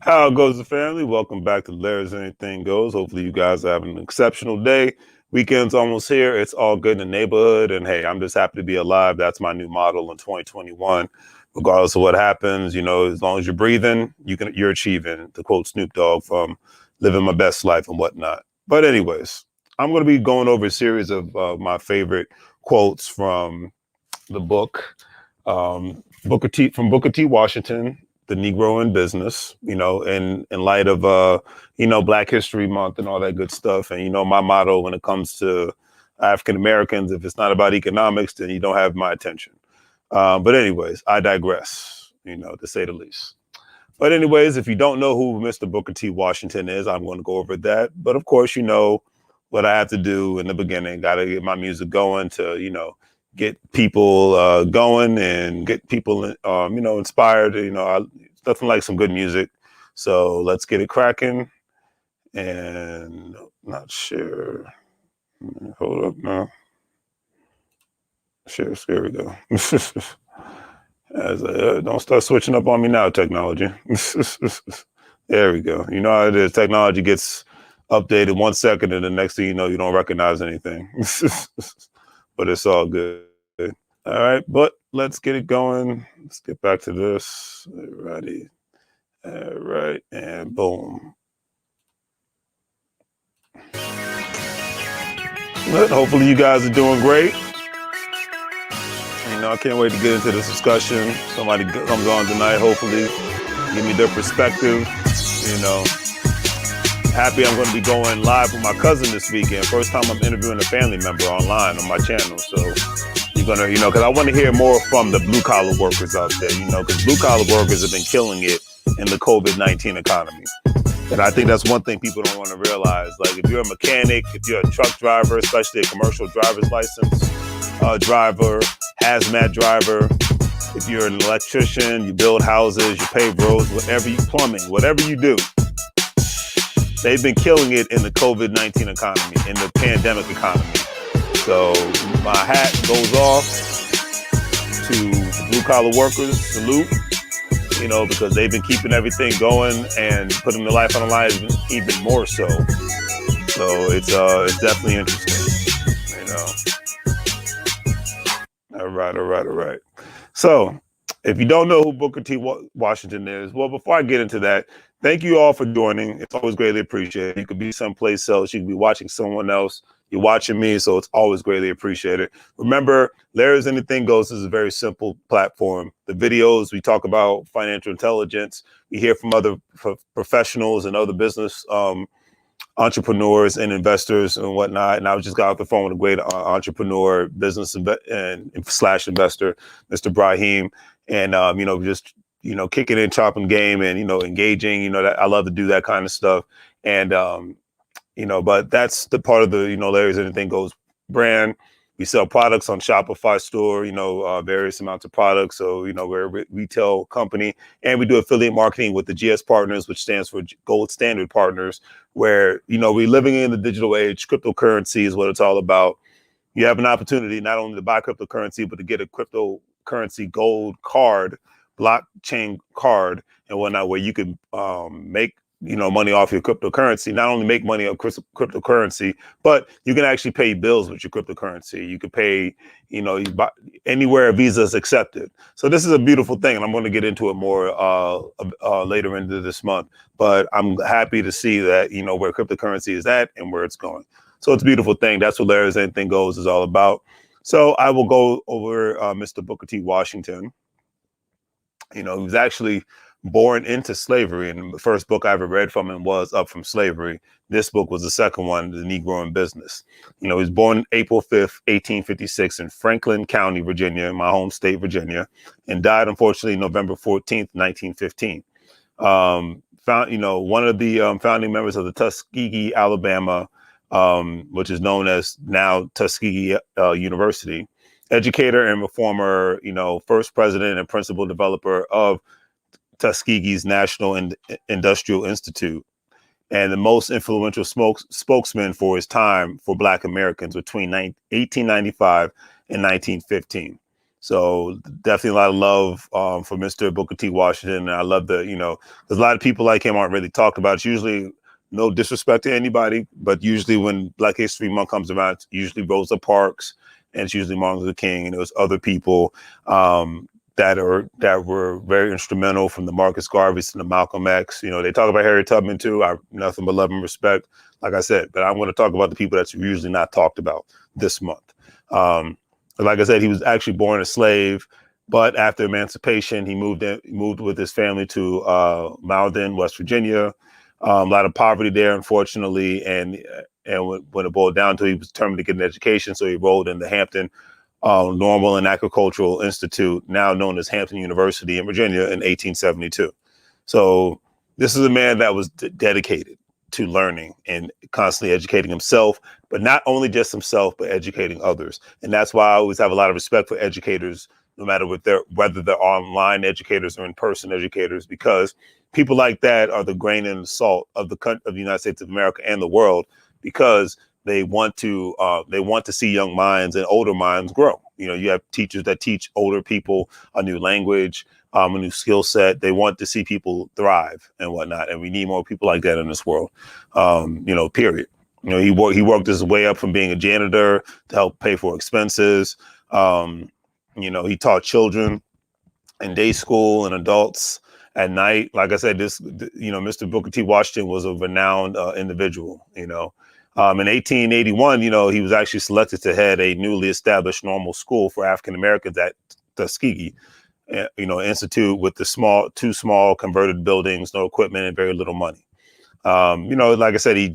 How goes the family? Welcome back to Larry's Anything Goes. Hopefully, you guys are having an exceptional day. Weekend's almost here. It's all good in the neighborhood. And hey, I'm just happy to be alive. That's my new motto in 2021. Regardless of what happens, as long as you're breathing, you're achieving. To quote Snoop Dogg from Living My Best Life and whatnot. But anyways, I'm going to be going over a series of my favorite quotes from the book, Booker T. Washington, The Negro in Business, in light of Black History Month and all that good stuff. And my motto when it comes to African Americans, if it's not about economics, then you don't have my attention. But anyways, I digress, to say the least. But anyways, if you don't know who Mr. Booker T. Washington is, I'm going to go over that. But of course, what I have to do in the beginning. Got to get my music going to, get people going and get people, inspired. Nothing like some good music. So let's get it cracking. And not sure. Hold up now. Sure, here we go. Don't start switching up on me now, technology. There we go. You know how it is. Technology gets updated 1 second, and the next thing you know, you don't recognize anything. But it's all good. All right, but let's get it going. Let's get back to this. Alrighty. All right, and boom. But hopefully you guys are doing great. I can't wait to get into this discussion. Somebody comes on tonight, hopefully, give me their perspective. Happy I'm going to be going live with my cousin this weekend. First time I'm interviewing a family member online on my channel. So you're going to, because I want to hear more from the blue collar workers out there, because blue collar workers have been killing it in the COVID-19 economy. And I think that's one thing people don't want to realize. Like if you're a mechanic, if you're a truck driver, especially a commercial driver's license driver, hazmat driver, if you're an electrician, you build houses, you pave roads, plumbing, whatever you do, they've been killing it in the COVID-19 economy, in the pandemic economy. So my hat goes off to blue collar workers, salute, because they've been keeping everything going and putting their life on the line even more so. So it's definitely interesting, All right. So if you don't know who Booker T. Washington is, well, before I get into that, thank you all for joining. It's always greatly appreciated. You could be someplace else. You could be watching someone else. You're watching me, so it's always greatly appreciated. Remember, Larry's Anything Goes is a very simple platform. The videos, we talk about financial intelligence. We hear from other professionals and other business entrepreneurs and investors and whatnot. And I just got off the phone with a great entrepreneur, business and slash investor, Mr. Brahim. And, just, kicking in, chopping game and, engaging, that I love to do that kind of stuff. And, but that's the part of the, Larry's Anything Goes brand. We sell products on Shopify store, various amounts of products. So, we're a retail company, and we do affiliate marketing with the GS Partners, which stands for Gold Standard Partners, where, we're living in the digital age. Cryptocurrency is what it's all about. You have an opportunity not only to buy cryptocurrency, but to get a cryptocurrency gold card, blockchain card and whatnot, where you can make money off your cryptocurrency. Not only make money off cryptocurrency, but you can actually pay bills with your cryptocurrency. You can pay, you buy anywhere Visa is accepted. So this is a beautiful thing, and I'm going to get into it more later into this month. But I'm happy to see that where cryptocurrency is at and where it's going. So it's a beautiful thing. That's what Larry's Anything Goes is all about. So I will go over Mr. Booker T. Washington. He was actually born into slavery. And the first book I ever read from him was Up From Slavery. This book was the second one, The Negro in Business. He was born April 5th, 1856 in Franklin County, Virginia, my home state, Virginia, and died, unfortunately, November 14th, 1915. One of the founding members of the Tuskegee, Alabama, which is known as now Tuskegee University, educator and reformer, first president and principal developer of Tuskegee's National Industrial Institute, and the most influential spokesman for his time for Black Americans between 1895 and 1915. So definitely a lot of love for Mr. Booker T. Washington. And I love there's a lot of people like him aren't really talked about. It's usually no disrespect to anybody, but usually when Black History Month comes around, it's usually Rosa Parks and it's usually Martin Luther King and there's other people that were very instrumental, from the Marcus Garveys to the Malcolm X. They talk about Harriet Tubman too. I have nothing but love and respect, like I said, but I want to talk about the people that's usually not talked about this month. Like I said, he was actually born a slave, but after emancipation, he moved with his family to Malden, West Virginia. A lot of poverty there, unfortunately, and when it boiled down to it, he was determined to get an education, so he enrolled in the Hampton Normal and Agricultural Institute, now known as Hampton University in Virginia, in 1872. So this is a man that was dedicated to learning and constantly educating himself, but not only just himself, but educating others. And that's why I always have a lot of respect for educators, no matter whether they're online educators or in-person educators, because people like that are the grain and the salt of the United States of America and the world, because they want to see young minds and older minds grow. You have teachers that teach older people a new language, a new skill set. They want to see people thrive and whatnot. And we need more people like that in this world, period. He worked his way up from being a janitor to help pay for expenses. He taught children in day school and adults at night. Like I said, Mr. Booker T. Washington was a renowned individual. In 1881, he was actually selected to head a newly established normal school for African Americans at Tuskegee, institute with two small converted buildings, no equipment, and very little money. Like I said, he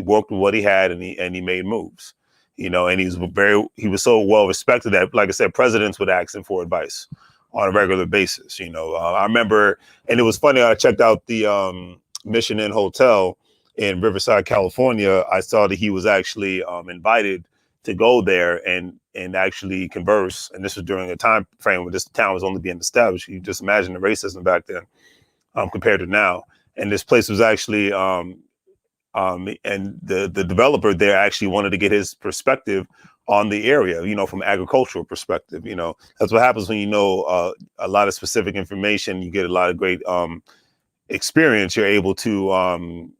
worked with what he had, and he made moves. And he was so well respected that, like I said, presidents would ask him for advice on a regular basis. I remember, and it was funny. I checked out the Mission Inn Hotel in Riverside, California. I saw that he was actually invited to go there and actually converse. And this was during a time frame when this town was only being established. You just imagine the racism back then compared to now. And this place was actually, and the developer there actually wanted to get his perspective on the area, from an agricultural perspective. That's what happens when a lot of specific information. You get a lot of great experience. You're able to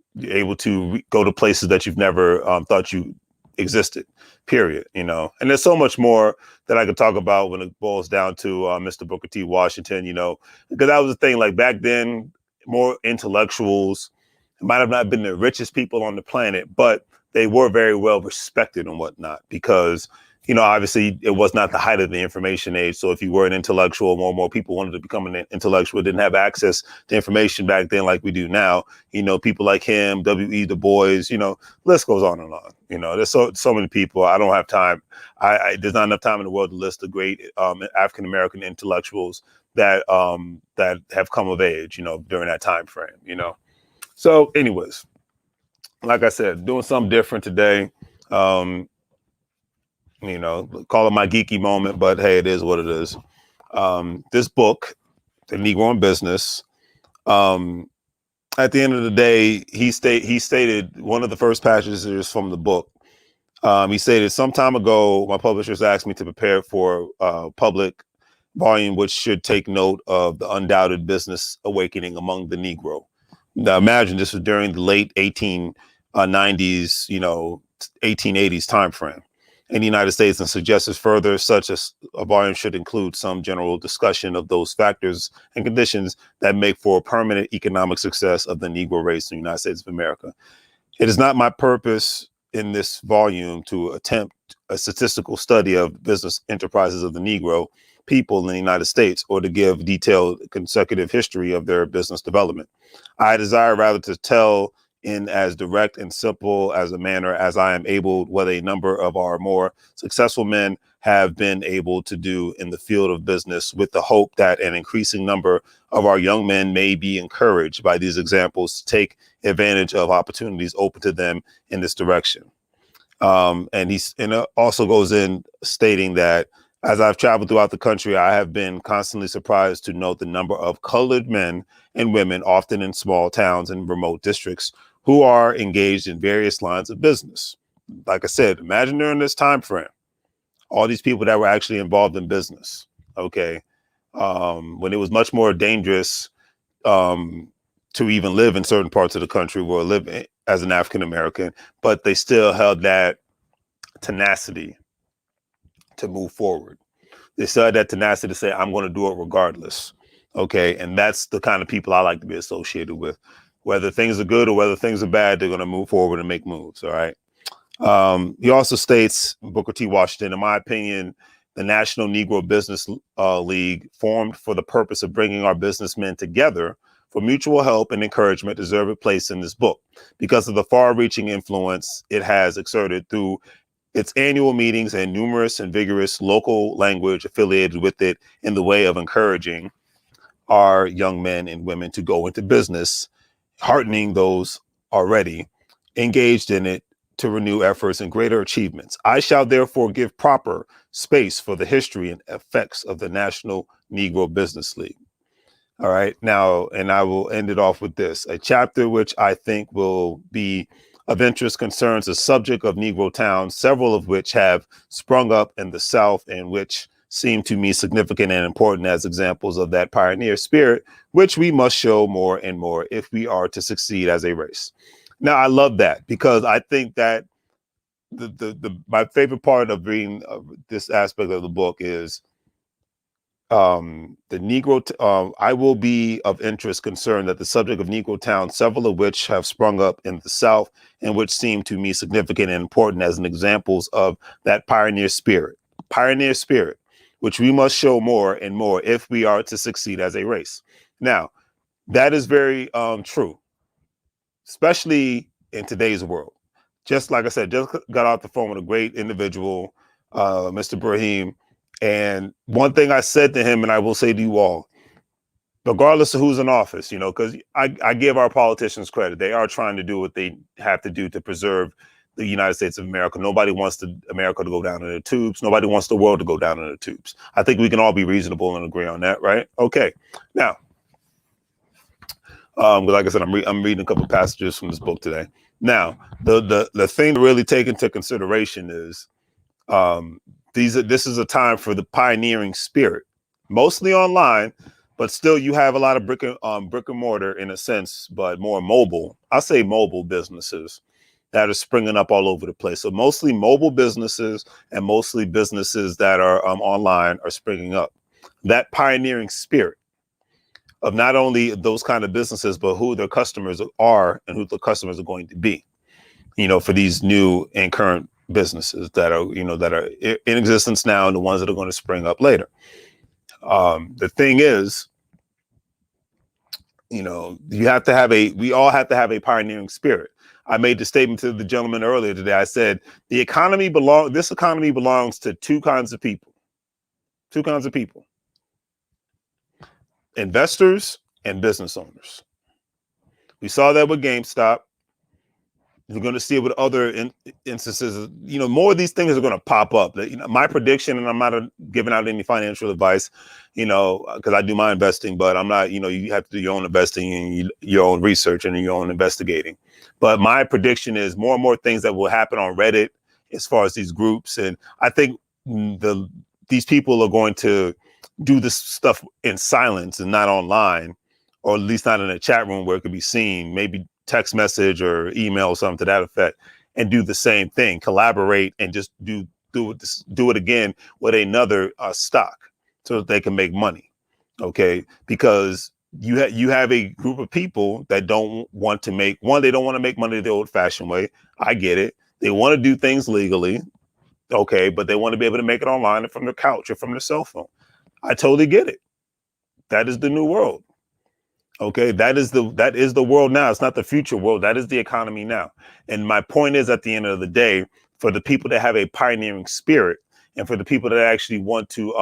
go to places that you've never thought you existed, period. And there's so much more that I could talk about when it boils down to Mr. Booker T. Washington, because that was the thing. Like back then, more intellectuals might have not been the richest people on the planet, but they were very well respected and whatnot, because obviously it was not the height of the information age. So if you were an intellectual, more and more people wanted to become an intellectual, didn't have access to information back then like we do now. People like him, W.E. Du Bois, list goes on and on. There's so many people. I don't have time. There's not enough time in the world to list the great African-American intellectuals that have come of age, during that time frame, So anyways, like I said, doing something different today. Call it my geeky moment, but hey, it is what it is. This book, The Negro in Business, at the end of the day, he stated, one of the first passages from the book. He stated, "Some time ago, my publishers asked me to prepare for a public volume which should take note of the undoubted business awakening among the Negro." Now imagine this was during the late 1890s, 1880s time frame in the United States, and suggested further such a volume should include some general discussion of those factors and conditions that make for a permanent economic success of the Negro race in the United States of America. It is not my purpose in this volume to attempt a statistical study of business enterprises of the Negro people in the United States, or to give detailed consecutive history of their business development. I desire rather to tell in as direct and simple as a manner as I am able what a number of our more successful men have been able to do in the field of business, with the hope that an increasing number of our young men may be encouraged by these examples to take advantage of opportunities open to them in this direction. And it also goes in stating that, as I've traveled throughout the country, I have been constantly surprised to note the number of colored men and women, often in small towns and remote districts, who are engaged in various lines of business. Like I said, imagine during this time frame, all these people that were actually involved in business. Okay. When it was much more dangerous to even live in certain parts of the country or live as an African American, but they still held that tenacity to move forward. They still had that tenacity to say, I'm going to do it regardless. Okay. And that's the kind of people I like to be associated with. Whether things are good or whether things are bad, they're going to move forward and make moves. All right. He also states, Booker T. Washington, in my opinion, the National Negro Business League, formed for the purpose of bringing our businessmen together for mutual help and encouragement, deserve a place in this book because of the far-reaching influence it has exerted through its annual meetings and numerous and vigorous local language affiliated with it in the way of encouraging our young men and women to go into business, heartening those already engaged in it to renew efforts and greater achievements. I shall therefore give proper space for the history and effects of the National Negro Business League. All right. Now, and I will end it off with this. A chapter which I think will be of interest concerns the subject of Negro towns, several of which have sprung up in the South and which seem to me significant and important as examples of that pioneer spirit, which we must show more and more if we are to succeed as a race. Now, I love that because I think that my favorite part of reading this aspect of the book is the Negro. I will be of interest concerned that the subject of Negro towns, several of which have sprung up in the South and which seem to me significant and important as an examples of that pioneer spirit, which we must show more and more if we are to succeed as a race. Now, that is very true, especially in today's world. Just like I said, just got off the phone with a great individual, Mr. Brahim. And one thing I said to him, and I will say to you all, regardless of who's in office, because I give our politicians credit. They are trying to do what they have to do to preserve the United States of America. Nobody wants America to go down in the tubes. Nobody wants the world to go down in the tubes. I think we can all be reasonable and agree on that, right? Okay. Now, like I said, I'm reading a couple passages from this book today. Now, the thing to really take into consideration is this is a time for the pioneering spirit, mostly online, but still you have a lot of brick and mortar in a sense, but more mobile. I say mobile businesses that are springing up all over the place. So mostly mobile businesses and mostly businesses that are online are springing up. That pioneering spirit of not only those kind of businesses, but who their customers are and who the customers are going to be, for these new and current businesses that are in existence now and the ones that are going to spring up later. The thing is, we all have to have a pioneering spirit. I made the statement to the gentleman earlier today. I said, this economy belongs to two kinds of people, investors and business owners. We saw that with GameStop. You're going to see it with other instances. More of these things are going to pop up. My prediction, and I'm not giving out any financial advice, because I do my investing, but I'm not, you have to do your own investing and your own research and your own investigating. But my prediction is more and more things that will happen on Reddit as far as these groups. And I think these people are going to do this stuff in silence and not online, or at least not in a chat room where it could be seen, maybe text message or email or something to that effect, and do the same thing, collaborate and just do it again with another stock so that they can make money. Okay. Because you have a group of people that don't want to make they don't want to make money the old fashioned way. I get it. They want to do things legally. Okay. But they want to be able to make it online and from their couch or from their cell phone. I totally get it. That is the new world. Okay, that is the world now. It's not the future world. That is the economy now. And my point is, at the end of the day, for the people that have a pioneering spirit and for the people that actually want to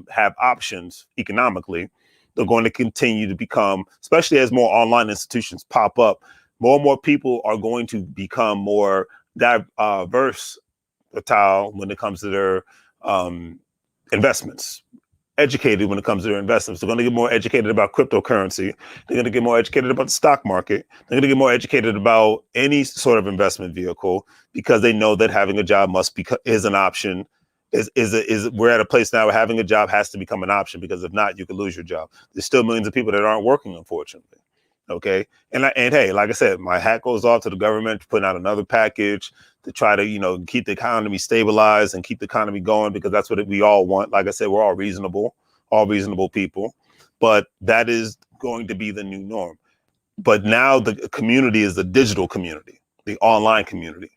have options economically, they're going to continue to become, especially as more online institutions pop up, more and more people are going to become more versatile when it comes to their investments. Educated when it comes to their investments. They're going to get more educated about cryptocurrency. They're going to get more educated about the stock market. They're going to get more educated about any sort of investment vehicle because they know that having a job is an option is we're at a place now where having a job has to become an option, because if not, you could lose your job. There's still millions of people that aren't working, unfortunately. Okay. And hey, like I said, my hat goes off to the government for putting out another package to try to, keep the economy stabilized and keep the economy going, because that's what we all want. Like I said, we're all reasonable people, but that is going to be the new norm. But now the community is the digital community, the online community.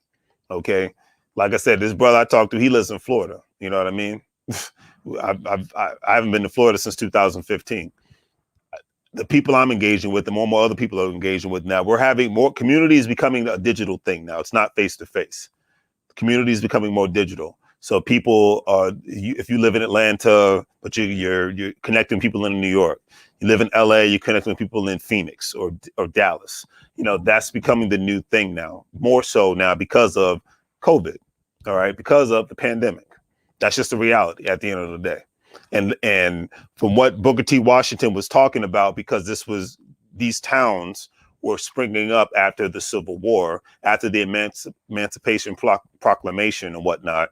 Okay. Like I said, this brother I talked to, he lives in Florida. You know what I mean? I haven't been to Florida since 2015. The people I'm engaging with, the more and more other people are engaging with now, we're having more communities becoming a digital thing now. It's not face to face. Community is becoming more digital. So people are, if you live in Atlanta, but you're connecting people in New York, you live in LA, you're connecting people in Phoenix or Dallas. That's becoming the new thing now, more so now because of COVID. All right, because of the pandemic. That's just the reality at the end of the day. And from what Booker T. Washington was talking about, because these towns were springing up after the Civil War, after the Emancipation Proclamation and whatnot,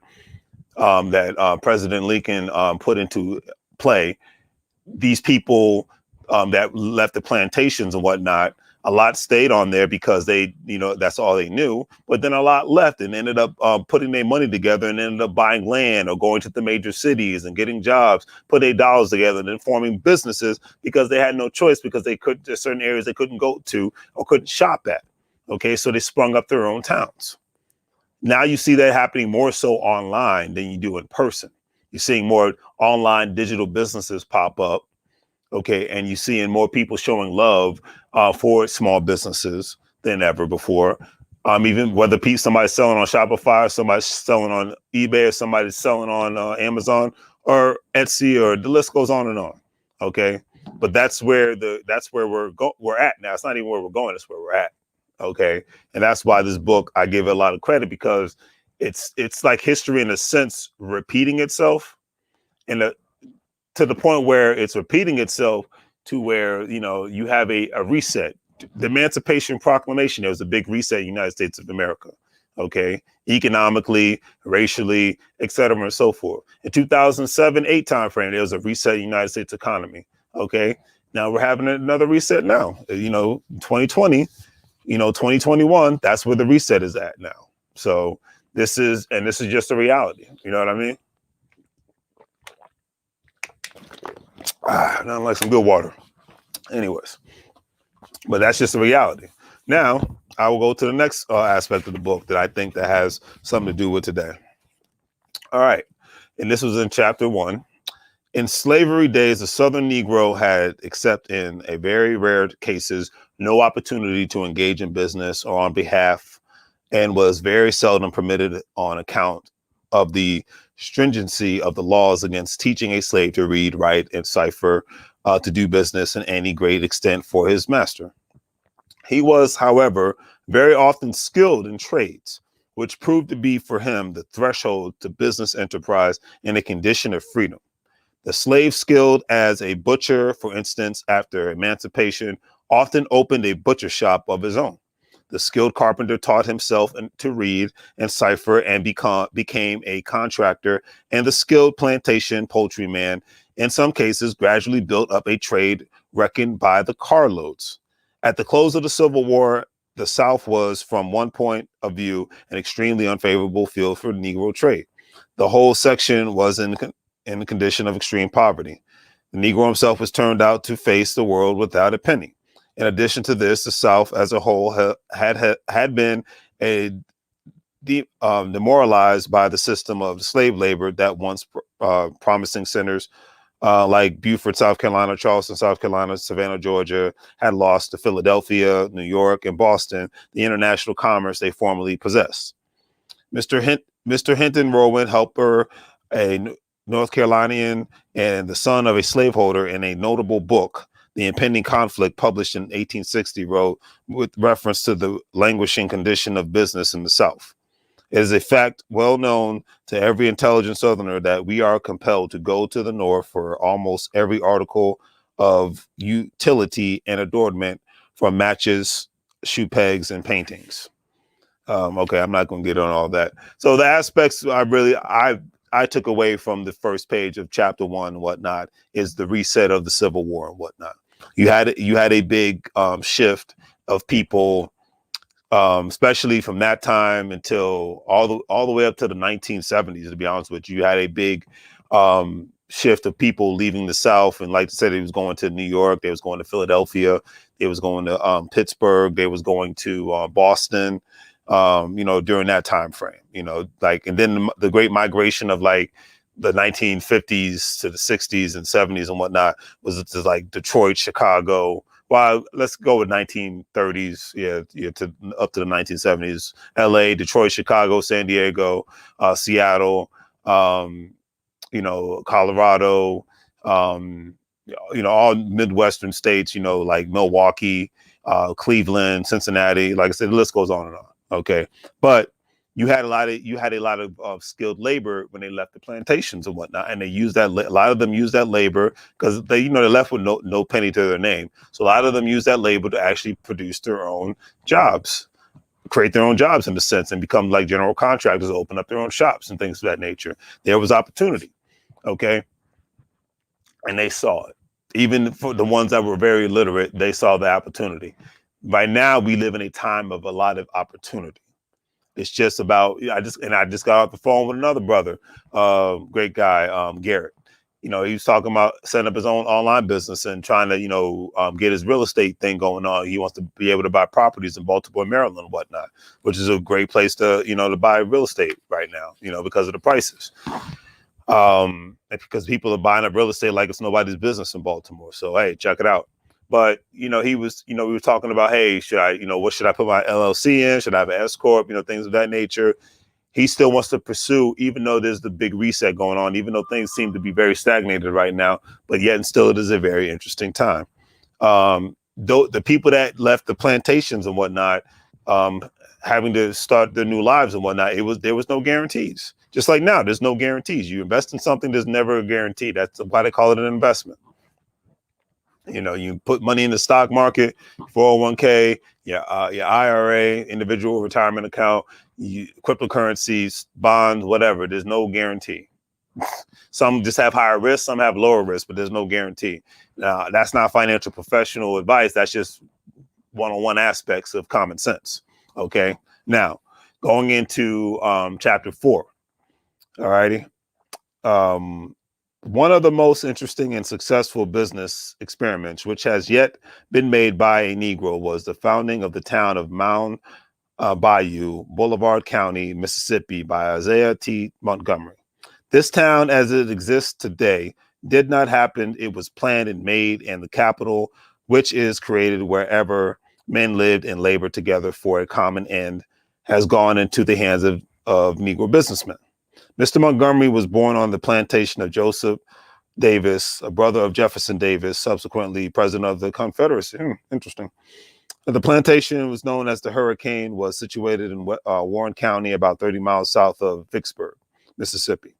that President Lincoln put into play. These people that left the plantations and whatnot, a lot stayed on there because they, that's all they knew. But then a lot left and ended up putting their money together and ended up buying land or going to the major cities and getting jobs, put their dollars together and then forming businesses, because they had no choice, because there's certain areas they couldn't go to or couldn't shop at. Okay, so they sprung up their own towns. Now you see that happening more so online than you do in person. You're seeing more online digital businesses pop up. Okay, and you're seeing more people showing love for small businesses than ever before. Even whether somebody's selling on Shopify, or somebody's selling on eBay, or somebody's selling on Amazon or Etsy, or the list goes on and on. Okay, but that's where we're at now. It's not even where we're going; it's where we're at. Okay, and that's why this book, I give it a lot of credit, because it's like history in a sense repeating itself, and to the point where it's repeating itself to where, you have a reset. The Emancipation Proclamation, there was a big reset in the United States of America. Okay. Economically, racially, et cetera, and so forth. In 2007-8 timeframe, there was a reset in the United States economy. Okay. Now we're having another reset now, 2020, 2021, that's where the reset is at now. So this is just a reality. You know what I mean? Nothing like some good water. Anyways, but that's just a reality. Now, I will go to the next aspect of the book that I think that has something to do with today. All right. And this was in chapter 1. In slavery days, the Southern Negro had, except in a very rare cases, no opportunity to engage in business or on behalf, and was very seldom permitted on account of the stringency of the laws against teaching a slave to read, write, and cipher, to do business in any great extent for his master. He was, however, very often skilled in trades, which proved to be for him the threshold to business enterprise and a condition of freedom. The slave skilled as a butcher, for instance, after emancipation, often opened a butcher shop of his own. The skilled carpenter taught himself to read and cipher and became a contractor, and the skilled plantation poultryman, in some cases, gradually built up a trade reckoned by the carloads. At the close of the Civil War, the South was, from one point of view, an extremely unfavorable field for Negro trade. The whole section was in a condition of extreme poverty. The Negro himself was turned out to face the world without a penny. In addition to this, the South as a whole had been demoralized by the system of slave labor that once promising centers like Beaufort, South Carolina, Charleston, South Carolina, Savannah, Georgia, had lost to Philadelphia, New York, and Boston, the international commerce they formerly possessed. Mr. Hinton Rowan Helper, a North Carolinian and the son of a slaveholder, in a notable book, The Impending Conflict, published in 1860, wrote, with reference to the languishing condition of business in the South: it is a fact well known to every intelligent Southerner that we are compelled to go to the North for almost every article of utility and adornment, from matches, shoe pegs, and paintings. Okay, I'm not going to get on all that. So the aspects I I took away from the first page of chapter 1 and whatnot is the reset of the Civil War and whatnot. You had a big shift of people, especially from that time until all the way up to the 1970s. To be honest with you had a big shift of people leaving the South, and like I said, they was going to New York, they was going to Philadelphia, they was going to Pittsburgh, they was going to Boston. During that time frame, and then the great migration of like the 1950s to the 60s and 70s and whatnot was to like Detroit, Chicago. Well, let's go with 1930s, to up to the 1970s. LA, Detroit, Chicago, San Diego, Seattle, Colorado, all Midwestern states, like Milwaukee, Cleveland, Cincinnati. Like I said, the list goes on and on. Okay, but you had a lot of skilled labor when they left the plantations and whatnot, and they used that. A lot of them used that labor because they left with no penny to their name. So a lot of them used that labor to actually produce their own jobs, create their own jobs in a sense, and become like general contractors, open up their own shops and things of that nature. There was opportunity, okay, and they saw it. Even for the ones that were very literate, they saw the opportunity. Right now, we live in a time of a lot of opportunity. It's just about, I just got off the phone with another brother, great guy, Garrett. He was talking about setting up his own online business and trying to, get his real estate thing going on. He wants to be able to buy properties in Baltimore, Maryland, and whatnot, which is a great place to, to buy real estate right now, because of the prices. Because people are buying up real estate like it's nobody's business in Baltimore. So, hey, check it out. But, we were talking about, hey, should I, what should I put my LLC in? Should I have an S Corp? Things of that nature. He still wants to pursue, even though there's the big reset going on, even though things seem to be very stagnated right now, but yet and still it is a very interesting time. Though the people that left the plantations and whatnot, having to start their new lives and whatnot, there was no guarantees. Just like now, there's no guarantees. You invest in something, there's never a guarantee. That's why they call it an investment. You put money in the stock market, 401k, your IRA, individual retirement account, cryptocurrencies, bonds, whatever. There's no guarantee. Some just have higher risk, some have lower risk, but there's no guarantee. Now, that's not financial professional advice. That's just one-on-one aspects of common sense. Okay. Now, going into chapter 4. All righty. One of the most interesting and successful business experiments, which has yet been made by a Negro, was the founding of the town of Mound Bayou, Boulevard County, Mississippi, by Isaiah T. Montgomery. This town, as it exists today, did not happen. It was planned and made, and the capital, which is created wherever men lived and labored together for a common end, has gone into the hands of Negro businessmen. Mr. Montgomery was born on the plantation of Joseph Davis, a brother of Jefferson Davis, subsequently president of the Confederacy. Interesting. The plantation was known as the Hurricane, was situated in Warren County, about 30 miles south of Vicksburg, Mississippi.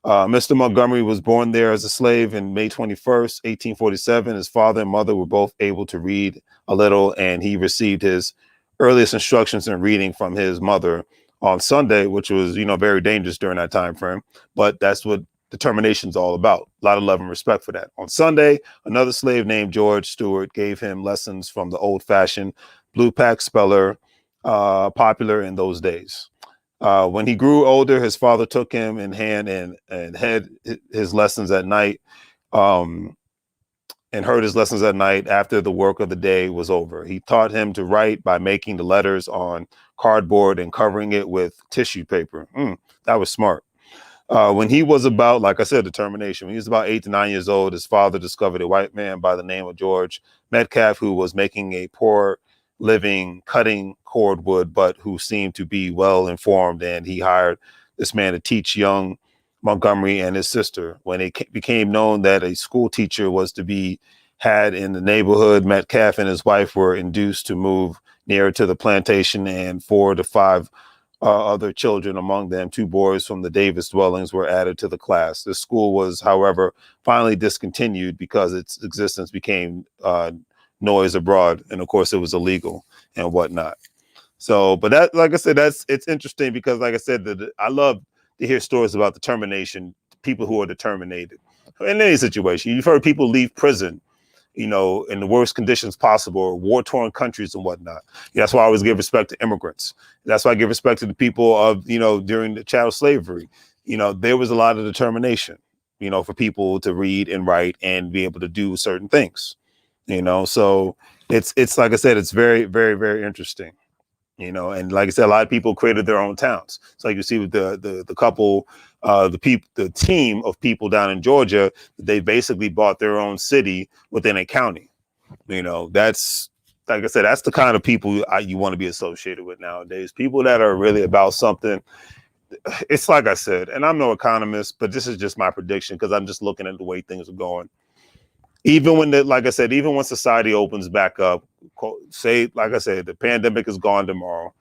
Mr. Montgomery was born there as a slave in May 21st, 1847. His father and mother were both able to read a little, and he received his earliest instructions in reading from his mother on Sunday, which was, very dangerous during that time frame. But that's what determination's all about. A lot of love and respect for that. On Sunday, another slave named George Stewart gave him lessons from the old-fashioned blue pack speller, popular in those days. When he grew older, his father took him in hand and had his lessons at night, and heard his lessons at night after the work of the day was over. He taught him to write by making the letters on cardboard and covering it with tissue paper. That was smart. When he was about, like I said, determination, when he was about 8 to 9 years old, his father discovered a white man by the name of George Metcalf, who was making a poor living cutting cordwood, but who seemed to be well informed, and he hired this man to teach young Montgomery and his sister. When it became known that a school teacher was to be had in the neighborhood, Metcalf and his wife were induced to move nearer to the plantation, and 4 to 5 other children, among them 2 boys from the Davis dwellings, were added to the class. The school was, however, finally discontinued because its existence became noise abroad, and of course it was illegal and whatnot. So, but that, like I said, it's interesting because, like I said, I love to hear stories about determination, people who are determined in any situation. You've heard people leave prison, you know, in the worst conditions possible, or war-torn countries and whatnot. That's why I always give respect to immigrants. That's why I give respect to the people of, you know, during the chattel slavery. You know, there was a lot of determination, you know, for people to read and write and be able to do certain things, you know. So it's like I said, it's very, very, very interesting. You know, and like I said, a lot of people created their own towns. So like you see with the couple, the team of people down in Georgia, they basically bought their own city within a county. You know, that's, like I said, that's the kind of people you want to be associated with nowadays. People that are really about something. It's like I said, and I'm no economist, but this is just my prediction because I'm just looking at the way things are going. Even when like I said, even when society opens back up, say, like I said, the pandemic is gone tomorrow,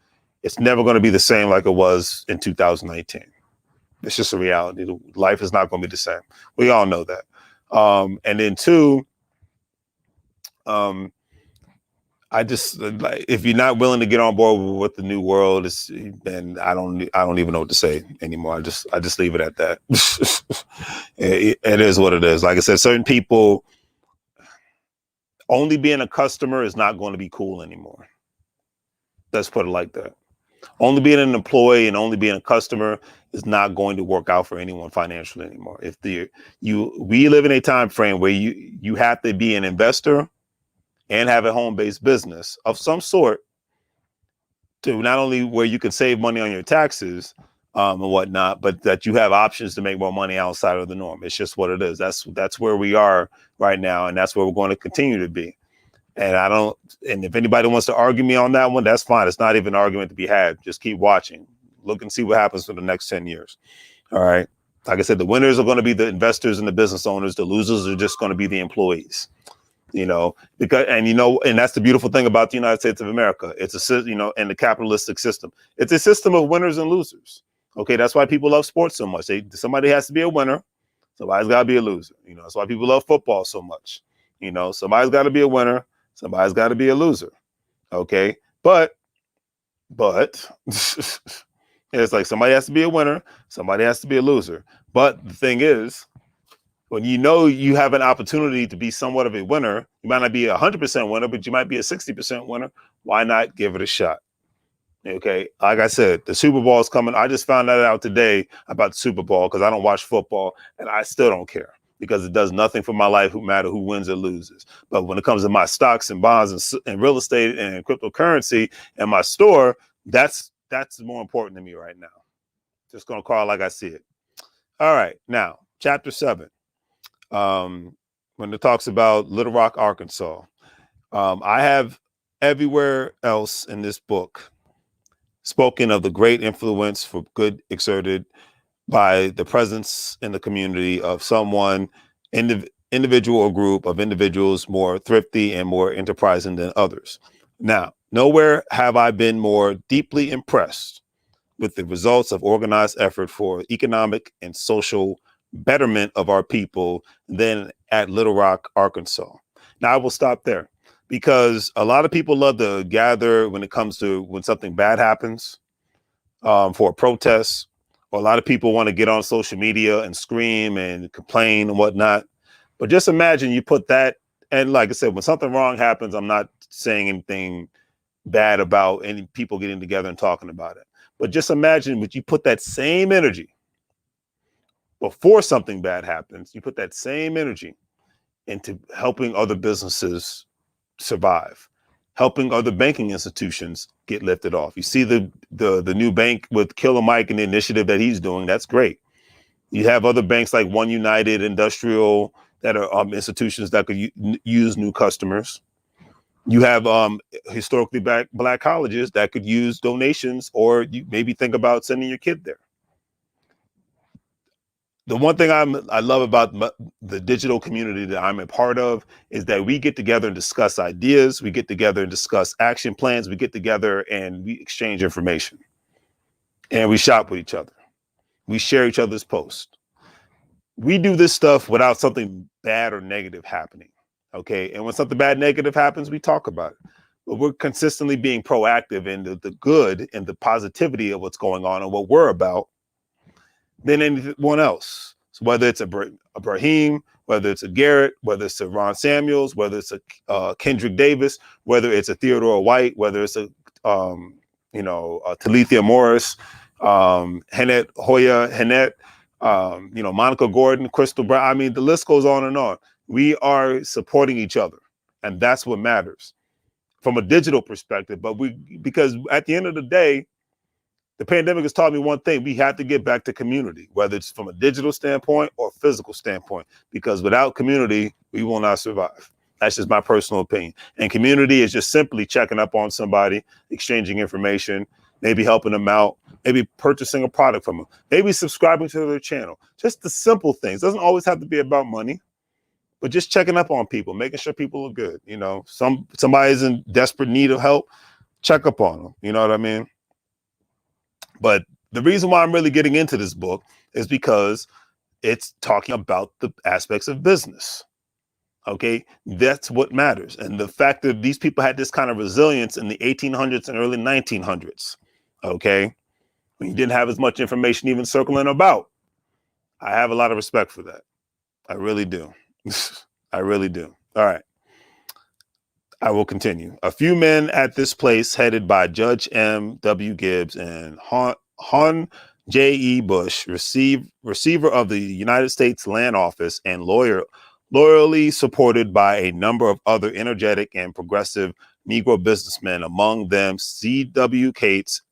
it's never going to be the same like it was in 2019. It's just a reality. Life is not going to be the same. We all know that. And then two, I just, like, if you're not willing to get on board with what the new world is, then I don't even know what to say anymore. I just leave it at that. It is what it is. Like I said, certain people, only being a customer is not going to be cool anymore. Let's put it like that. Only being an employee and only being a customer is not going to work out for anyone financially anymore. We live in a time frame where you have to be an investor and have a home-based business of some sort to not only where you can save money on your taxes and whatnot, but that you have options to make more money outside of the norm. It's just what it is. That's where we are right now, and that's where we're going to continue to be. And if anybody wants to argue me on that one, that's fine. It's not even an argument to be had. Just keep watching. Look and see what happens for the next 10 years. All right. Like I said, the winners are going to be the investors and the business owners. The losers are just going to be the employees. You know, and that's the beautiful thing about the United States of America. It's and the capitalistic system. It's a system of winners and losers. Okay, that's why people love sports so much. Somebody has to be a winner. Somebody's got to be a loser. You know, that's why people love football so much. You know, somebody's got to be a winner. Somebody's got to be a loser. Okay, but it's like somebody has to be a winner. Somebody has to be a loser. But the thing is, when you have an opportunity to be somewhat of a winner, you might not be 100% winner, but you might be a 60% winner. Why not give it a shot? Okay. Like I said, the Super Bowl is coming. I just found that out today about the Super Bowl because I don't watch football and I still don't care because it does nothing for my life, no matter who wins or loses. But when it comes to my stocks and bonds and real estate and cryptocurrency and my store, that's more important to me right now. Just going to call it like I see it. All right. Now, chapter 7. When it talks about Little Rock, Arkansas, I have everywhere else in this book spoken of the great influence for good exerted by the presence in the community of someone, individual or group of individuals more thrifty and more enterprising than others. Now, nowhere have I been more deeply impressed with the results of organized effort for economic and social betterment of our people than at Little Rock, Arkansas. Now I will stop there because a lot of people love to gather when something bad happens for a protest, or a lot of people want to get on social media and scream and complain and whatnot. But just imagine you put that, and like I said, when something wrong happens, I'm not saying anything bad about any people getting together and talking about it. But just imagine you put that same energy before something bad happens, you put that same energy into helping other businesses survive, helping other banking institutions get lifted off. You see the new bank with Killer Mike and the initiative that he's doing. That's great. You have other banks like One United, Industrial, that are institutions that could use new customers. You have historically black colleges that could use donations, or you maybe think about sending your kid there. The one thing I love about the digital community that I'm a part of is that we get together and discuss ideas. We get together and discuss action plans. We get together and we exchange information. And we shop with each other. We share each other's posts. We do this stuff without something bad or negative happening. Okay. And when something bad, negative happens, we talk about it. But we're consistently being proactive in the good and the positivity of what's going on and what we're about. than anyone else. So whether it's a Brahim, whether it's a Garrett, whether it's a Ron Samuels, whether it's a Kendrick Davis, whether it's a Theodore White, whether it's a Talithia Morris, Hennett Hoya, Monica Gordon, Crystal Brown. I mean, the list goes on and on. We are supporting each other, and that's what matters from a digital perspective. But because at the end of the day, the pandemic has taught me one thing: we have to get back to community, whether it's from a digital standpoint or physical standpoint, because without community, we will not survive. That's just my personal opinion. And community is just simply checking up on somebody, exchanging information, maybe helping them out, maybe purchasing a product from them, maybe subscribing to their channel. Just the simple things. Doesn't always have to be about money, but just checking up on people, making sure people are good. Somebody's in desperate need of help, check up on them. You know what I mean? But the reason why I'm really getting into this book is because it's talking about the aspects of business. Okay, that's what matters. And the fact that these people had this kind of resilience in the 1800s and early 1900s, okay, when you didn't have as much information even circling about. I have a lot of respect for that. I really do. I really do. All right. I will continue. A few men at this place, headed by Judge M. W. Gibbs and Hon J. E. Bush, receiver of the United States Land Office and loyally supported by a number of other energetic and progressive Negro businessmen, among them C.W. Cates,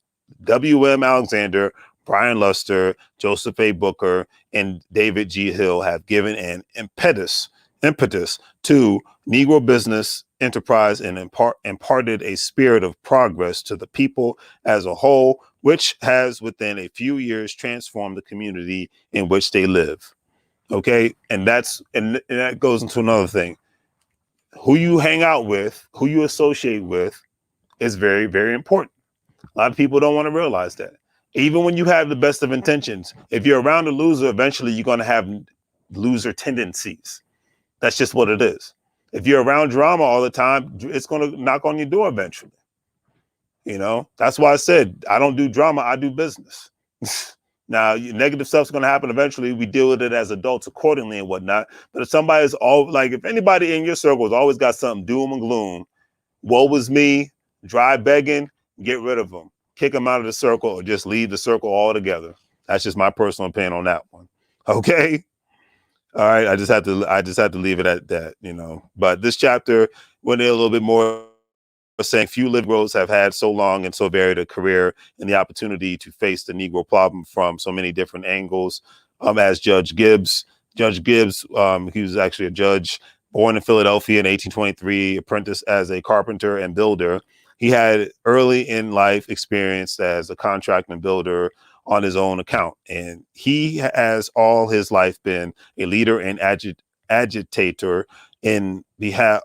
W.M. Alexander, Brian Luster, Joseph A. Booker, and David G. Hill, have given an impetus to Negro business enterprise and imparted a spirit of progress to the people as a whole, which has within a few years transformed the community in which they live. Okay, and that goes into another thing. Who you hang out with, who you associate with, is very, very important. A lot of people don't want to realize that. Even when you have the best of intentions, if you're around a loser, eventually you're going to have loser tendencies. That's just what it is. If you're around drama all the time, it's going to knock on your door eventually. That's why I said I don't do drama, I do business. Now, negative stuff's going to happen eventually. We deal with it as adults accordingly and whatnot. But if anybody in your circle has always got something doom and gloom, woe was me, dry begging, get rid of them. Kick them out of the circle or just leave the circle altogether. That's just my personal opinion on that one. Okay. All right. I just had to leave it at that, But this chapter went in a little bit more, saying few liberals have had so long and so varied a career and the opportunity to face the Negro problem from so many different angles. As Judge Gibbs, he was actually a judge born in Philadelphia in 1823, apprenticed as a carpenter and builder. He had early in life experience as a contractor and builder on his own account. And he has all his life been a leader and agitator in behalf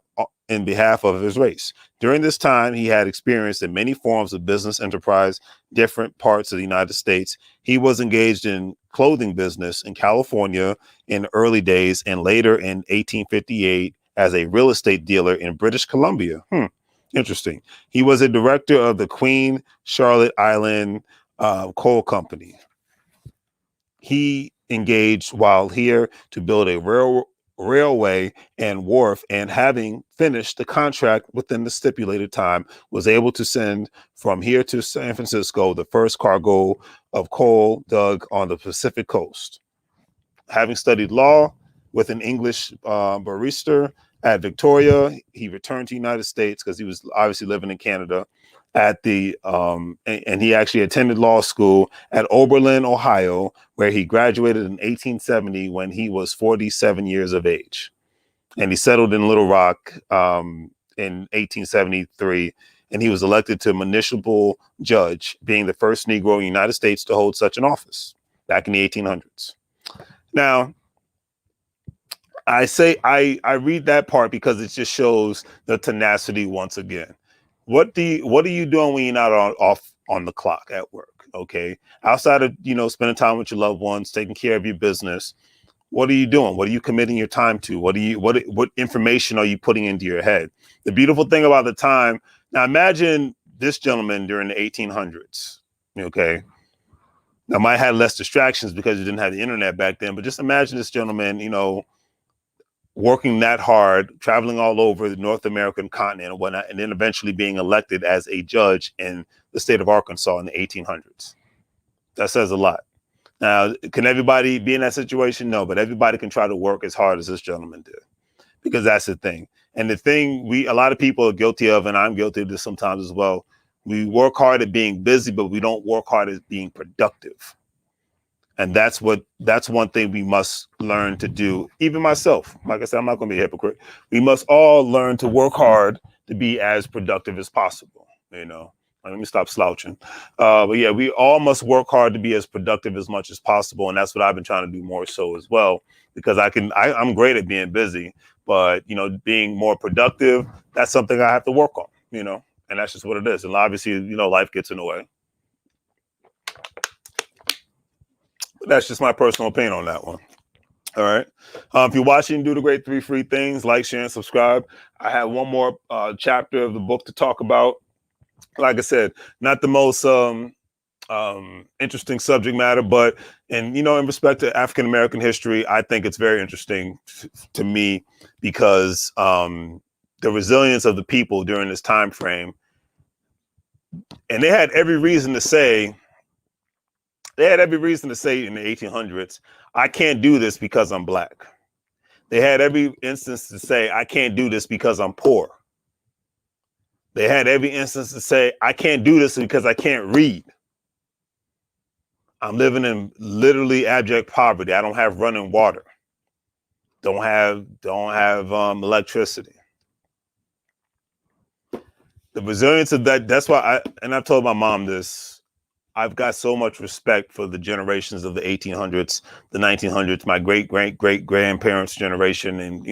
of his race. During this time, he had experience in many forms of business enterprise, different parts of the United States. He was engaged in clothing business in California in the early days and later in 1858 as a real estate dealer in British Columbia. Interesting. He was a director of the Queen Charlotte Island Coal Company. He engaged while here to build a railway and wharf, and having finished the contract within the stipulated time, was able to send from here to San Francisco the first cargo of coal dug on the Pacific coast. Having studied law with an English barrister at Victoria, he returned to the United States because he was obviously living in Canada and he actually attended law school at Oberlin, Ohio, where he graduated in 1870 when he was 47 years of age. And he settled in Little Rock in 1873, and he was elected to municipal judge, being the first Negro in the United States to hold such an office back in the 1800s. Now, I read that part because it just shows the tenacity once again. What are you doing when you're not off on the clock at work? Okay, outside of spending time with your loved ones, taking care of your business, what are you doing? What are you committing your time to? What information are you putting into your head? The beautiful thing about the time, now imagine this gentleman during the 1800s. Okay, Now, might have less distractions because you didn't have the internet back then, but just imagine this gentleman, working that hard, traveling all over the North American continent and whatnot, and then eventually being elected as a judge in the state of Arkansas in the 1800s. That says a lot. Now, can everybody be in that situation? No, but everybody can try to work as hard as this gentleman did, because that's the thing. And the thing a lot of people are guilty of, and I'm guilty of this sometimes as well. We work hard at being busy, but we don't work hard at being productive. And that's one thing we must learn to do. Even myself, like I said, I'm not going to be a hypocrite. We must all learn to work hard to be as productive as possible. Let me stop slouching. But yeah, we all must work hard to be as productive as much as possible. And that's what I've been trying to do more so as well, because I'm great at being busy, but being more productive, that's something I have to work on, and that's just what it is. And obviously, life gets in the way. But that's just my personal opinion on that one. All right. If you're watching, do the great 3 free things: like, share, and subscribe. I have one more chapter of the book to talk about. Like I said, not the most interesting subject matter, but in respect to African American history, I think it's very interesting to me, because the resilience of the people during this time frame, and they had every reason to say in the 1800s, I can't do this because I'm black. They had every instance to say, I can't do this because I'm poor. They had every instance to say, I can't do this because I can't read. I'm living in literally abject poverty. I don't have running water. Don't have electricity. The resilience of that, that's why I've told my mom this, I've got so much respect for the generations of the 1800s, the 1900s, my great-great-great-grandparents' generation, and,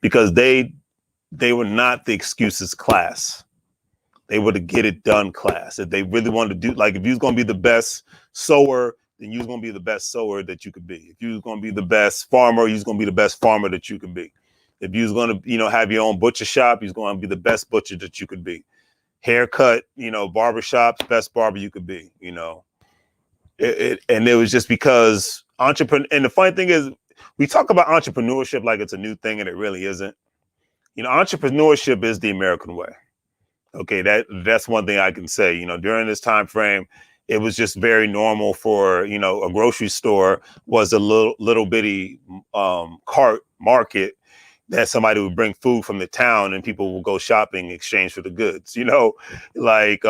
because they were not the excuses class. They were the get it done class. If they really wanted to do, like, if you was going to be the best sower, then you was going to be the best sower that you could be. If you was going to be the best farmer, you was going to be the best farmer that you could be. If you was going to, have your own butcher shop, you was going to be the best butcher that you could be. Haircut, barbershops, best barber you could be, and it was just because and the funny thing is, we talk about entrepreneurship like it's a new thing, and it really isn't. Entrepreneurship is the American way. Okay, that's one thing I can say. During this time frame, it was just very normal for, a grocery store was a little bitty cart market that somebody would bring food from the town and people will go shopping in exchange for the goods. Like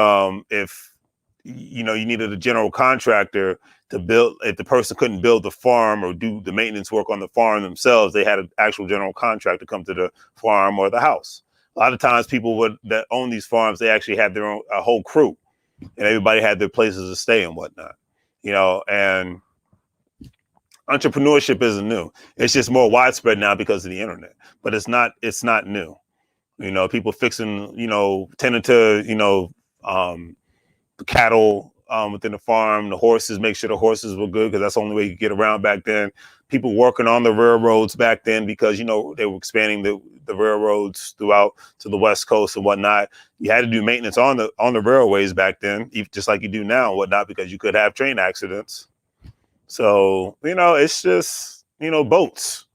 if you needed a general contractor to build, if the person couldn't build the farm or do the maintenance work on the farm themselves, they had an actual general contractor come to the farm or the house. A lot of times people that own these farms, they actually had their own, a whole crew, and everybody had their places to stay and whatnot, and entrepreneurship isn't new. It's just more widespread now because of the internet, but it's not new. People fixing, tending to, the cattle within the farm, the horses, make sure the horses were good, because that's the only way you could get around back then. People working on the railroads back then, because, they were expanding the railroads throughout to the West Coast and whatnot. You had to do maintenance on the railways back then, just like you do now and whatnot, because you could have train accidents. So, it's just, boats,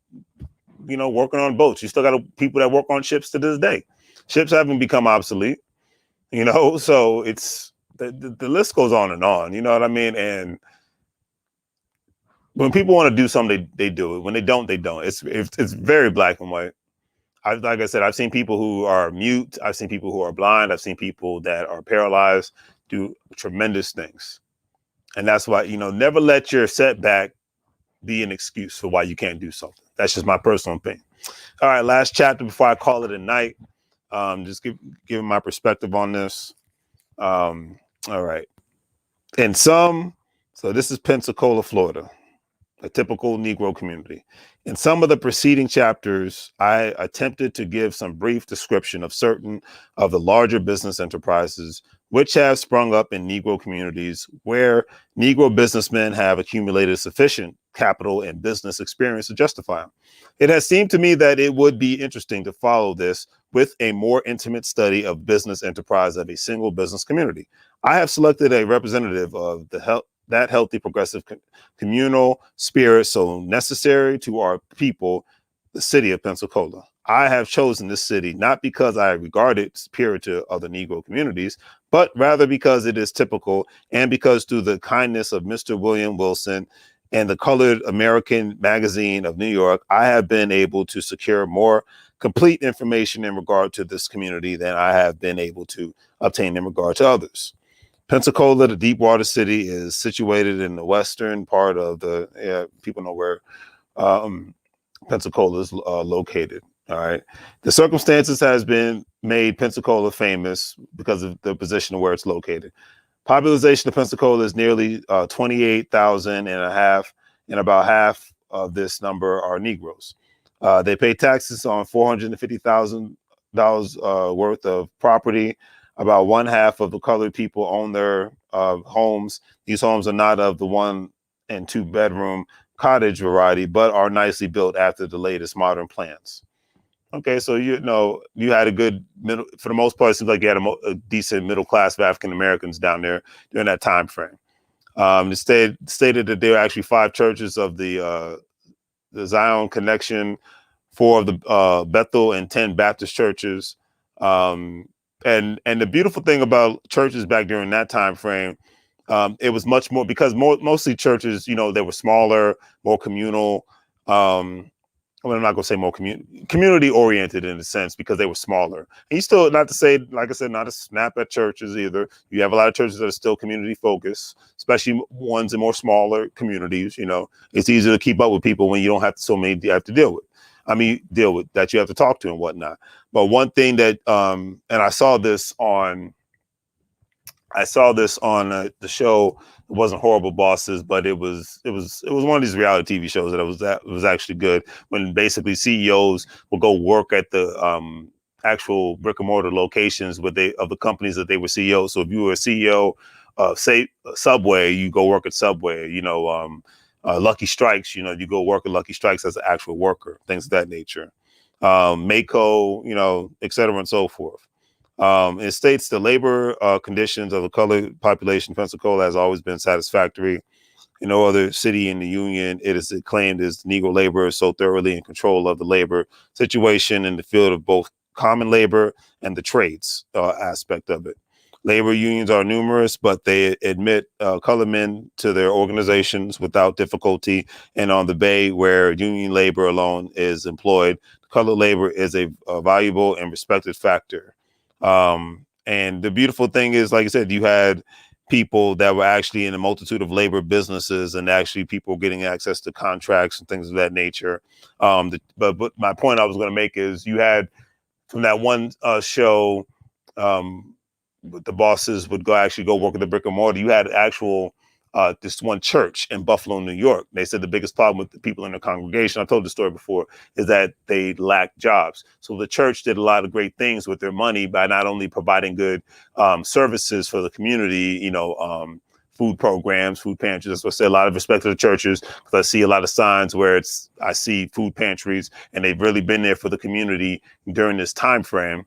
working on boats. You still got people that work on ships to this day. Ships haven't become obsolete, so it's the list goes on and on, you know what I mean? And when people want to do something, they do it. When they don't, they don't. It's very black and white. Like I said, I've seen people who are mute. I've seen people who are blind. I've seen people that are paralyzed do tremendous things. And that's why, never let your setback be an excuse for why you can't do something. That's just my personal opinion. All right, last chapter before I call it a night. Just giving my perspective on this. All right. So this is Pensacola, Florida, a typical Negro community. In some of the preceding chapters, I attempted to give some brief description of certain of the larger business enterprises which have sprung up in Negro communities where Negro businessmen have accumulated sufficient capital and business experience to justify them. It has seemed to me that it would be interesting to follow this with a more intimate study of business enterprise of a single business community. I have selected a representative of the that healthy, progressive, communal spirit so necessary to our people, the city of Pensacola. I have chosen this city not because I regard it superior to other Negro communities, but rather because it is typical and because through the kindness of Mr. William Wilson and the Colored American Magazine of New York, I have been able to secure more complete information in regard to this community than I have been able to obtain in regard to others. Pensacola, the deep water city, is situated in the western part of people know where Pensacola is located. All right. The circumstances has been made Pensacola famous because of the position of where it's located. Population of Pensacola is nearly 28,000 and a half, and about half of this number are Negroes. They pay taxes on $450,000 worth of property. About one half of the colored people own their homes. These homes are not of the 1 and 2 bedroom cottage variety, but are nicely built after the latest modern plans. Okay, so you had a good middle, for the most part. It seems like you had a decent middle class of African Americans down there during that time frame. It stated that there are actually 5 churches of the Zion Connection, 4 of the Bethel, and 10 Baptist churches. And the beautiful thing about churches back during that time frame, it was much more because mostly churches, they were smaller, more communal. Well, I'm not gonna say more community oriented in a sense because they were smaller. And you still, not to say, like I said, not to snap at churches either. You have a lot of churches that are still community focused, especially ones in more smaller communities. It's easier to keep up with people when you don't have so many you have to deal with. That you have to talk to and whatnot. But one thing that, and I saw this on the show. It wasn't Horrible Bosses, but it was one of these reality TV shows that was actually good. When basically CEOs will go work at the actual brick and mortar locations of the companies that they were CEOs. So if you were a CEO of say Subway, you go work at Subway. Lucky Strikes, you go work at Lucky Strikes as an actual worker. Things of that nature. Mako, et cetera and so forth. It states the labor conditions of the colored population in Pensacola has always been satisfactory. In no other city in the Union, it is claimed as Negro labor is so thoroughly in control of the labor situation in the field of both common labor and the trades aspect of it. Labor unions are numerous, but they admit colored men to their organizations without difficulty. And on the Bay, where union labor alone is employed, colored labor is a valuable and respected factor. And the beautiful thing is, like I said, you had people that were actually in a multitude of labor businesses and actually people getting access to contracts and things of that nature. But my point I was going to make is you had from that one show, the bosses would go work at the brick and mortar. You had actual this one church in Buffalo, New York. They said the biggest problem with the people in the congregation, I told the story before, is that they lacked jobs. So the church did a lot of great things with their money by not only providing good services for the community, food programs, food pantries. That's what I say. A lot of respect to the churches because I see a lot of signs where I see food pantries, and they've really been there for the community during this time frame.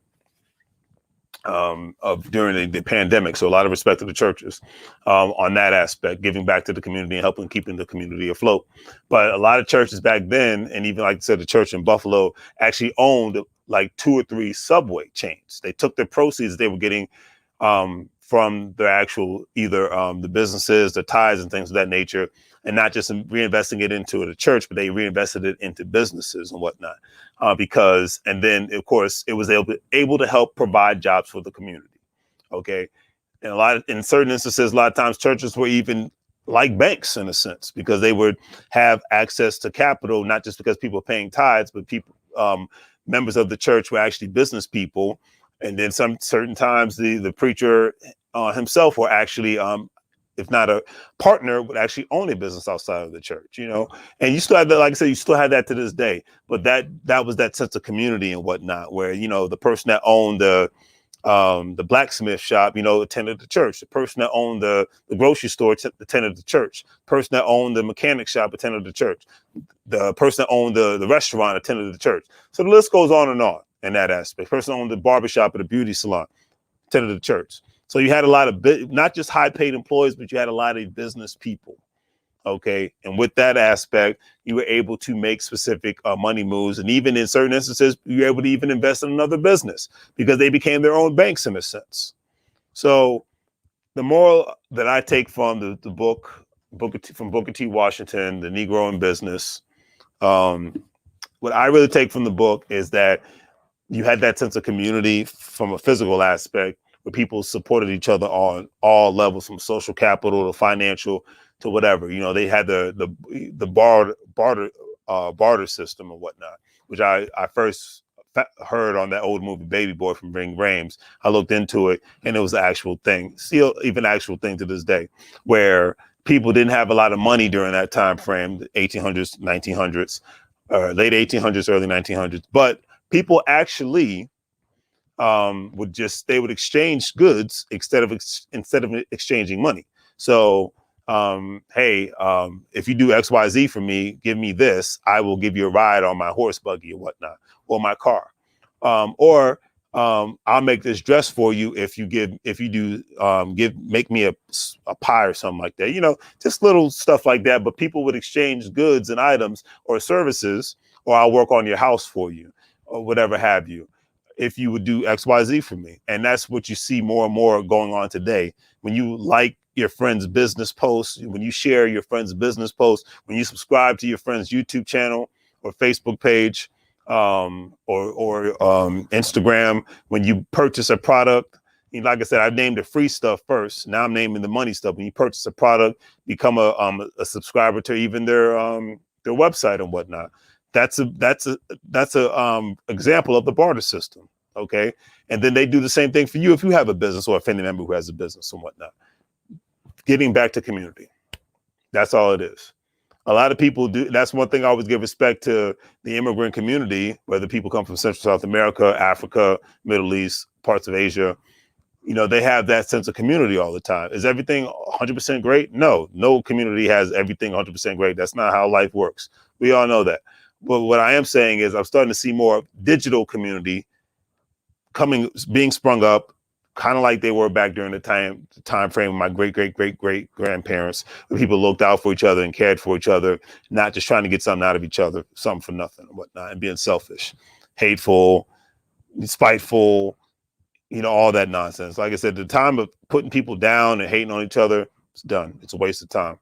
During the pandemic. So a lot of respect to the churches on that aspect, giving back to the community and helping keeping the community afloat. But a lot of churches back then, and even like I said, the church in Buffalo actually owned like 2 or 3 Subway chains. They took the proceeds they were getting from the actual either the businesses, the tithes and things of that nature, and not just reinvesting it into the church, but they reinvested it into businesses and whatnot. And then of course it was able to help provide jobs for the community. Okay. And in certain instances, a lot of times churches were even like banks in a sense, because they would have access to capital, not just because people are paying tithes, but people, members of the church were actually business people. And then certain times the preacher himself were actually, if not a partner, would actually own a business outside of the church, and you still have that, like I said, you still have that to this day, but that was that sense of community and whatnot, where, the person that owned the blacksmith shop, attended the church. The person that owned the grocery store attended the church. The person that owned the mechanic shop attended the church. The person that owned the restaurant attended the church. So the list goes on and on in that aspect. The person that owned the barbershop or the beauty salon attended the church. So you had a lot of not just high paid employees, but you had a lot of business people. Okay. And with that aspect, you were able to make specific money moves. And even in certain instances, you were able to even invest in another business because they became their own banks in a sense. So the moral that I take from the book, from Booker T. Washington, The Negro in Business, what I really take from the book is that you had that sense of community from a physical aspect where people supported each other on all levels, from social capital to financial to whatever. You know, they had the barter system and whatnot, which I first heard on that old movie Baby Boy from Ving Rhames. I looked into it and it was an actual thing, still even actual thing to this day, where people didn't have a lot of money during that time frame, the 1800s, 1900s, late 1800s, early 1900s, but people actually would exchange goods instead of exchanging money. So, hey, if you do XYZ for me, give me this, I will give you a ride on my horse buggy or whatnot, or my car. Or I'll make this dress for you if you make me a pie or something like that. You know, just little stuff like that. But people would exchange goods and items or services, or I'll work on your house for you, or whatever have you, if you would do XYZ for me. And that's what you see more and more going on today. When you like your friend's business posts, when you share your friend's business posts, when you subscribe to your friend's YouTube channel or Facebook page, or Instagram, when you purchase a product, like I said, I named the free stuff first. Now I'm naming the money stuff. When you purchase a product, become a subscriber to even their website and whatnot. That's a example of the barter system. Okay. And then they do the same thing for you if you have a business or a family member who has a business and whatnot. Giving back to community. That's all it is. A lot of people do. That's one thing I always give respect to the immigrant community, whether people come from Central South America, Africa, Middle East, parts of Asia. You know, they have that sense of community all the time. Is everything 100% great? No community has everything 100% great. That's not how life works. We all know that. But what I am saying is I'm starting to see more digital community being sprung up, kind of like they were back during the time frame of my great grandparents, where people looked out for each other and cared for each other, not just trying to get something out of each other, something for nothing and whatnot, and being selfish, hateful, spiteful, you know, all that nonsense. Like I said, the time of putting people down and hating on each other, it's done. It's a waste of time.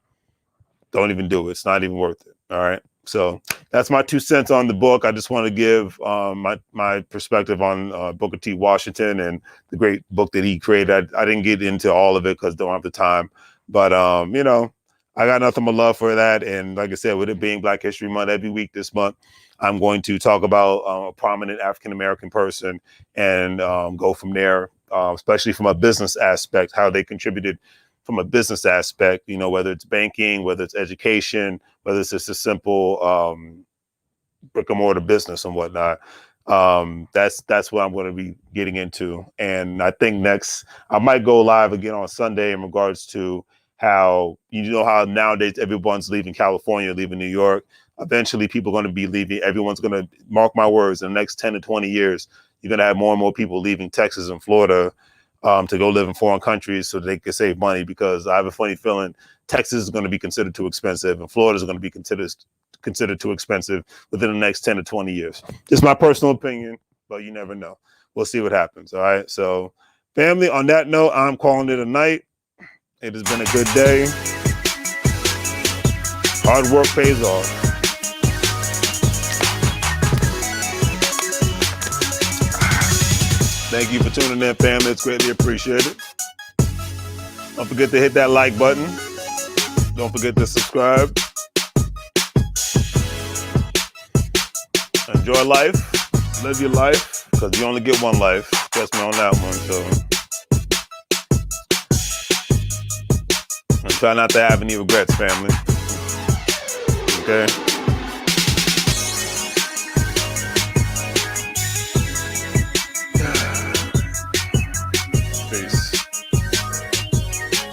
Don't even do it. It's not even worth it. All right. So that's my 2 cents on the book. I just want to give my perspective on Booker T. Washington and the great book that he created. I didn't get into all of it because I don't have the time. But, you know, I got nothing but love for that. And like I said, with it being Black History Month, every week this month, I'm going to talk about a prominent African-American person and go from there, especially from a business aspect, how they contributed from a business aspect, you know, whether it's banking, whether it's education, whether it's just a simple brick and mortar business and whatnot. That's what I'm going to be getting into. And I think next I might go live again on Sunday in regards to how, you know, how nowadays everyone's leaving California, leaving New York. Eventually people are going to be leaving. Everyone's going to, mark my words, in the next 10 to 20 years, you're going to have more and more people leaving Texas and Florida to go live in foreign countries so they can save money, because I have a funny feeling Texas is going to be considered too expensive and Florida is going to be considered too expensive within the next 10 to 20 years. Just my personal opinion, but you never know. We'll see what happens. All right. So family, on that note, I'm calling it a night. It has been a good day. Hard work pays off. Thank you for tuning in, family. It's greatly appreciated. Don't forget to hit that like button. Don't forget to subscribe. Enjoy life. Live your life, because you only get one life. Trust me on that one. So, and try not to have any regrets, family. Okay?